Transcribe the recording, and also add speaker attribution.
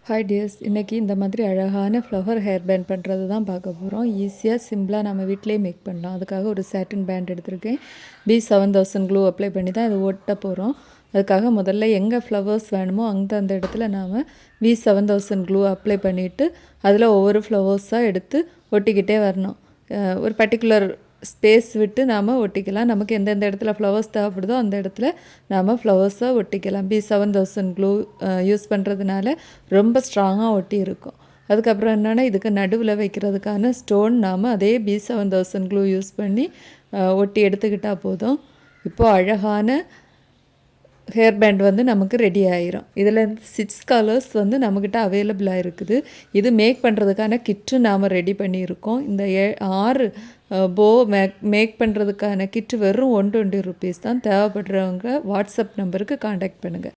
Speaker 1: Hi tears, இன்றைக்கி இந்த மாதிரி அழகான ஃப்ளவர் ஹேர் பேண்ட் பண்ணுறது தான் பார்க்க போகிறோம். ஈஸியாக சிம்பிளாக நம்ம வீட்டிலே மேக் பண்ணலாம். அதுக்காக ஒரு சாட்டின் பேண்ட் எடுத்திருக்கேன். B7000 க்ளூ அப்ளை பண்ணி தான் இதை ஒட்ட போகிறோம். அதுக்காக முதல்ல எங்கே ஃப்ளவர்ஸ் வேணுமோ அந்த இடத்துல நாம் B7000 க்ளூ அப்ளை பண்ணிவிட்டு அதில் ஒவ்வொரு ஃப்ளவர்ஸாக எடுத்து ஒட்டிக்கிட்டே வரணும். ஒரு பர்டிகுலர் ஸ்பேஸ் விட்டு நாம் ஒட்டிக்கலாம். நமக்கு எந்தெந்த இடத்துல ஃப்ளவர்ஸ் தேவைப்படுதோ அந்த இடத்துல நாம் ஃப்ளவர்ஸை ஒட்டிக்கலாம். B7000 க்ளூ யூஸ் பண்ணுறதுனால ரொம்ப ஸ்ட்ராங்காக ஒட்டி இருக்கும். அதுக்கப்புறம் என்னென்னா, இதுக்கு நடுவில் வைக்கிறதுக்கான ஸ்டோன் நாம் அதே B7000 க்ளூ யூஸ் பண்ணி ஒட்டி எடுத்துக்கிட்டால் போதும். இப்போது அழகான ஹேர் பேண்ட் வந்து நமக்கு ரெடி ஆயிரும். இதில் 6 கலர்ஸ் வந்து நம்மக்கிட்ட அவைலபிளாக இருக்குது. இது மேக் பண்ணுறதுக்கான கிட்டு நாம் ரெடி பண்ணியிருக்கோம். இந்த 6 போ மேக் பண்ணுறதுக்கான கிட்டு வெறும் 120 ருபீஸ் தான். தேவைப்படுறவங்க வாட்ஸ்அப் நம்பருக்கு காண்டாக்ட் பண்ணுங்கள்.